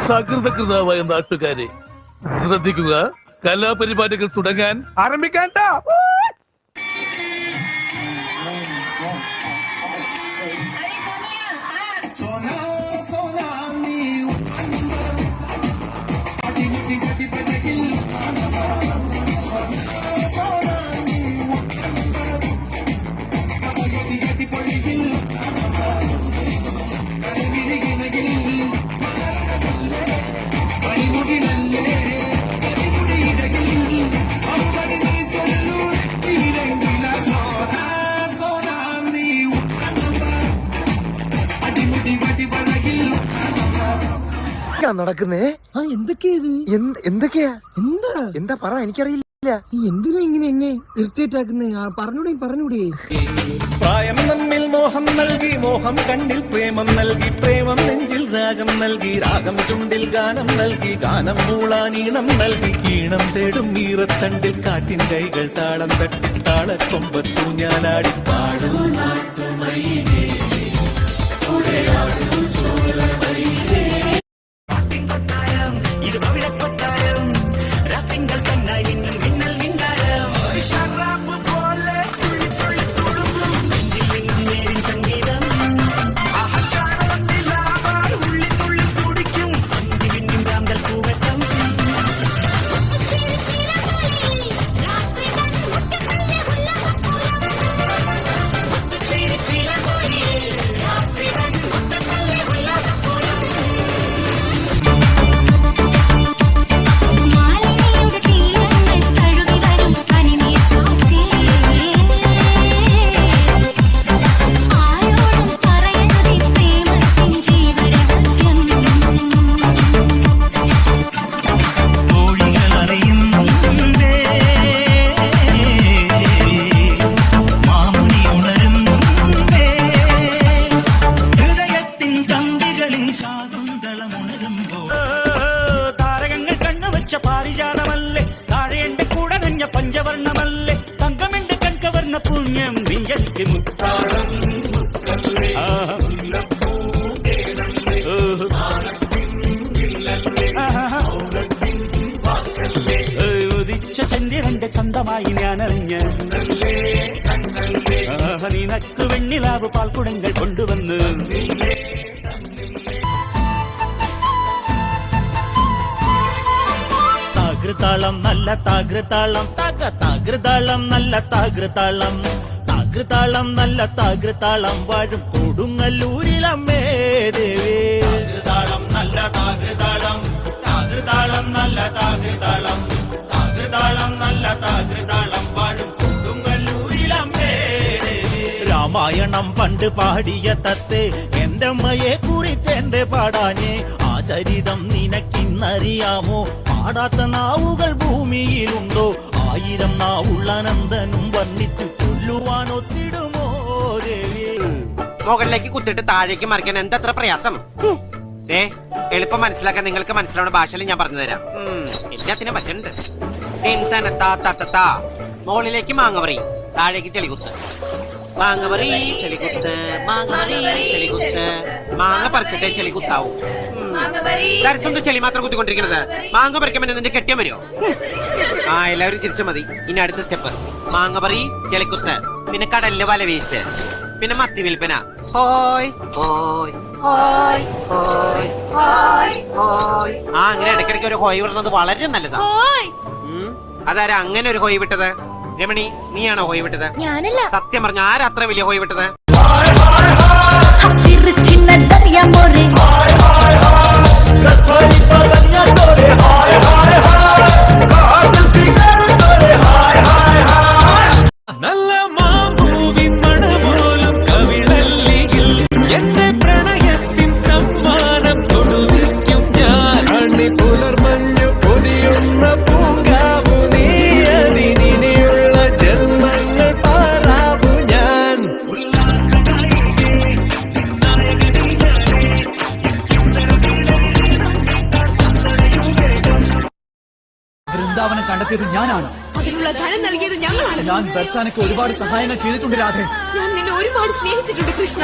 സകൃതകൃതാവായ നാട്ടുകാരെ ശ്രദ്ധിക്കുക, കലാപരിപാടികൾ തുടങ്ങാൻ ആരംഭിക്കാൻ. നടക്കുന്നേ എന്തൊക്കെയാ എന്താ പറ, എനിക്കറിയില്ല. എന്തിനാ ഇങ്ങനെ എന്നെ ഇറിറ്റേറ്റ് ആക്കുന്നേ? പറഞ്ഞൂടെ. പ്രായം നമ്മിൽ മോഹം നൽകി, മോഹം കണ്ണിൽ പ്രേമം നൽകി, പ്രേമം നെഞ്ചിൽ രാഗം നൽകി, രാഗം ചുണ്ടിൽ ഗാനം നൽകി, ഗാനം മൂളാനീണം നൽകി, ഈണം തേടും ഈറത്തണ്ടിൽ കാറ്റിൻ കൈകൾ താളം തട്ടി, താളക്കൊമ്പത്തു ഞാനാടി പാടും നാട്ടുമയിലേ. താരകങ്ങൾ കണ്ണുവച്ച പാരിജാതമല്ലേ, താഴെ എന്റെ കൂടെ നഞ്ഞ പഞ്ചവർണ്ണമല്ലേ, തങ്കമെന്റെ കൺകവർണ്ണ പുണ്യം നീയൽക്ക് മുത്താളം ഉദിച്ച ചന്ദ്രന്റെ ചന്തമായി ഞാനറിഞ്ഞ നിനക്ക് വെണ്ണിലാവ് പാൽക്കുടങ്ങൾ കൊണ്ടുവന്ന്. താകൃതാളം നല്ല താകൃതാളം, താകൃതാളം നല്ല താകൃതാളം, താകൃതാളം നല്ല താകൃതാളം വാഴും കൊടുങ്ങല്ലൂരിലമ്മേ ദേവി. താകൃതാളം നല്ല താകൃതാളം, താകൃതാളം നല്ല താകൃതാളം, താകൃതാളം നല്ല താകൃതാളം വാഴും കൊടുങ്ങല്ലൂരിലമ്മേ ദേവി. രാമായണം പണ്ട് പാടിയ തത്തേ, എന്റെ അമ്മയെ കുറിച്ച് എന്റെ പാടാഞ്ഞേ, ആ ചരിതം നിനക്കിന്നറിയാമോ? പാടാത്ത നാവുകൾ ഭൂമിയിലുണ്ടോ? 1000 നാവുള്ള നന്ദനും വർണ്ണിച്ചു കൊല്ലുവാൻ ഒത്തിടുമോ ദേവി? മുകളിലേക്ക് കുത്തിട്ട് താഴേക്ക് മറിക്കാൻ എന്തത്ര പ്രയാസം? എളുപ്പം മനസ്സിലാക്കാൻ നിങ്ങൾക്ക് മനസ്സിലാവുന്ന ഭാഷയിൽ ഞാൻ പറഞ്ഞു തരാം. എല്ലാത്തിനും പറ്റുന്നുണ്ട്. മുകളിലേക്ക് മാങ്ങപറി, താഴേക്ക് ചെളികുത്ത്, മാങ്ങപറി ചെളികുത്ത്, മാങ്ങപറി ചെളികുത്ത്, മാങ്ങ പറിച്ചിട്ടേ ചെളികുത്താവൂ. കരസൊന്നും ചെളി മാത്രം കുത്തിക്കൊണ്ടിരിക്കുന്നത്. മാങ്ങ പറിക്കുമ്പോൾ നിന്റെ കെട്ടിയാൻ വരുമോ? എല്ലാവരും ചിരിച്ചു മതി. ഇനി അടുത്ത സ്റ്റെപ്പ് മാങ്ങപറി ചെളിക്കുത്ത്, പിന്നെ കടലില് വല വീശ്, പിന്നെ മത്തി വിൽപ്പന. ഹോയ് ഹോയ് ഹോയ് ഹോയ് ഹോയ് ഹോയ്. അങ്ങനെ ഇടയ്ക്കിടയ്ക്ക് ഒരു ഹോയ് വിടുന്നത് വളരെ നല്ലതാ. അതാരാ അങ്ങനെ ഒരു ഹോയ് വിട്ടത്? രമണി, നീയാണോ ഹോയ് വിട്ടത്? ഞാനല്ല. സത്യം പറഞ്ഞ ആരാ അത്ര വലിയ ഹോയ് വിട്ടത്? നല്ല മാമ്പൂവിൻ മണമോലും കവിളല്ലിയിൽ എന്റെ പ്രണയത്തിൻ സമ്മാനം തൊടുവിക്കും ഞാൻ. അണി പുലർമഞ്ഞു പൊതിയുന്ന പൂങ്കാവു നീ, അതിനിയുള്ള ജന്മങ്ങൾ പാറാവു ഞാൻ. വൃന്ദാവനം കണ്ടെത്തിയത് ഞാനാണ്. അതിനുള്ള ധനം നൽകിയത് ഞങ്ങളാണ്. ഞാൻ ബർസാനയ്ക്ക് ഒരുപാട് സഹായങ്ങൾ ചെയ്തിട്ടുണ്ട് രാധേ. ഞാൻ നിന്നെ ഒരുപാട് സ്നേഹിച്ചിട്ടുണ്ട് കൃഷ്ണ.